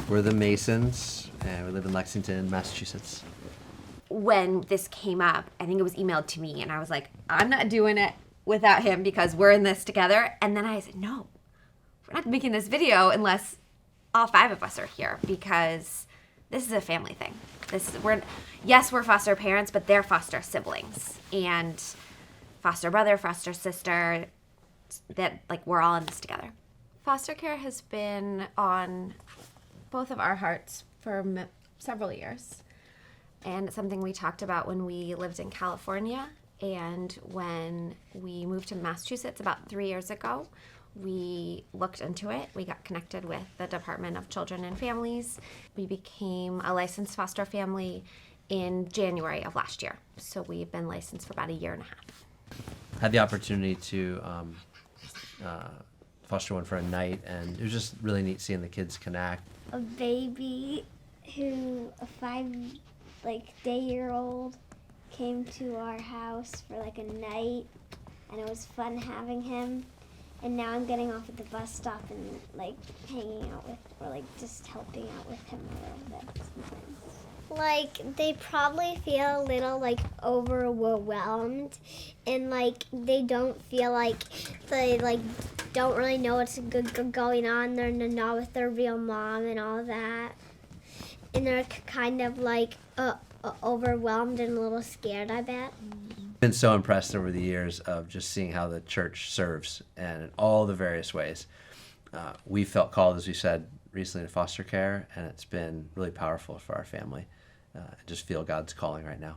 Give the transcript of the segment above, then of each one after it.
We're the Masons, and we live in Lexington, Massachusetts. When this came up, I think it was emailed to me, and I was like, I'm not doing it without him because we're in this together. And then I said, no, we're not making this video unless all 5 of us are here, because this is a family thing. We're foster parents, but they're foster siblings and foster brother, foster sister, that like we're all in this together. Foster care has been on both of our hearts for several years. And it's something we talked about when we lived in California. And when we moved to Massachusetts about 3 years ago, we looked into it. We got connected with the Department of Children and Families. We became a licensed foster family in January of last year. So we've been licensed for about a year and a half. Had the opportunity to foster one for a night, and it was just really neat seeing the kids connect. A baby who, a 5-day-old, came to our house for like a night, and it was fun having him. And now I'm getting off at the bus stop and like hanging out with, or like just helping out with him a little bit sometimes. Like, they probably feel a little like overwhelmed, and like they don't feel like they like don't really know what's going on. They're not with their real mom and all that, and they're kind of like overwhelmed and a little scared, I bet. Been so impressed over the years of just seeing how the church serves, and in all the various ways. We felt called, as we said, recently to foster care, and it's been really powerful for our family. I just feel God's calling right now.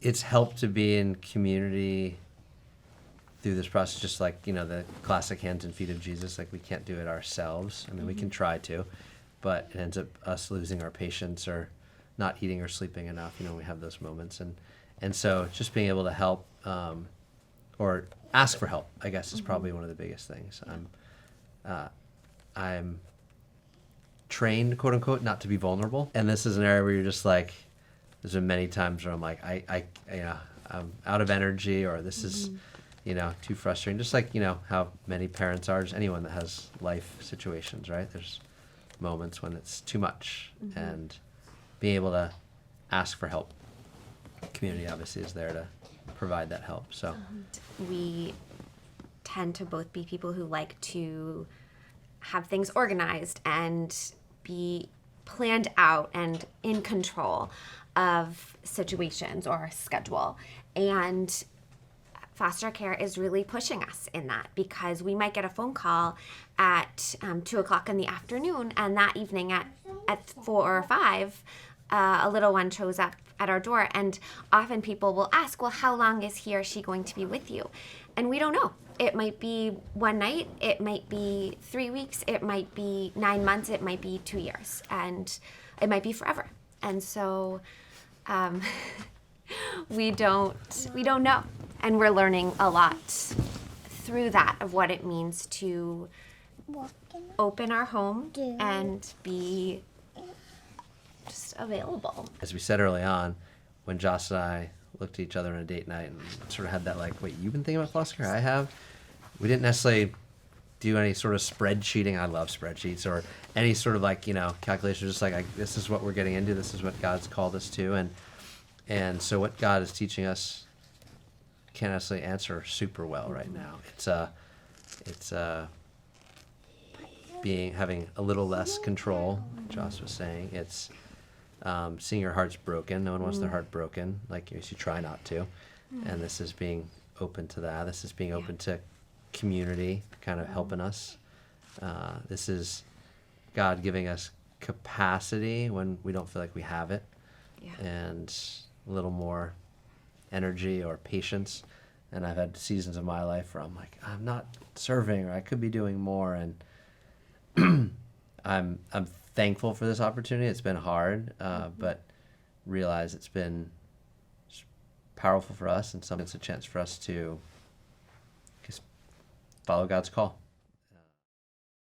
It's helped to be in community through this process, just like, the classic hands and feet of Jesus. Like, we can't do it ourselves. I mean, we can try to, but it ends up us losing our patience or not eating or sleeping enough. We have those moments. And so just being able to help or ask for help, I guess, is probably one of the biggest things. I'm trained, quote unquote, not to be vulnerable. And this is an area where you're just like, there's been many times where I'm like, I'm out of energy, or this is, too frustrating. Just like, how many parents are, just anyone that has life situations, right? There's moments when it's too much, and being able to ask for help. Community obviously is there to provide that help. So we tend to both be people who like to have things organized and be planned out and in control of situations or schedule. And foster care is really pushing us in that, because we might get a phone call at 2 o'clock in the afternoon, and that evening at 4 or 5, a little one shows up at our door, and often people will ask, well, how long is he or she going to be with you? And we don't know. It might be one night, it might be 3 weeks, it might be 9 months, it might be 2 years, and it might be forever. And so we don't know. And we're learning a lot through that of what it means to open our home and be just available. as we said early on, when Joss and I looked at each other on a date night and sort of had that like, wait, you've been thinking about foster care? I have. We didn't necessarily do any sort of spreadsheeting. I love spreadsheets, or any sort of like, calculations. Just like, this is what we're getting into. This is what God's called us to. And so what God is teaching us can't necessarily answer super well right now. It's having a little less control, Joss was saying. It's seeing your heart's broken. No one wants their heart broken. Like, you try not to. And this is being open to that. This is being open to community kind of helping us. This is God giving us capacity when we don't feel like we have it, and a little more energy or patience. And I've had seasons of my life where I'm like, I'm not serving, or I could be doing more. And I'm thankful for this opportunity. It's been hard, but realize it's been powerful for us, and it's a chance for us to just follow God's call.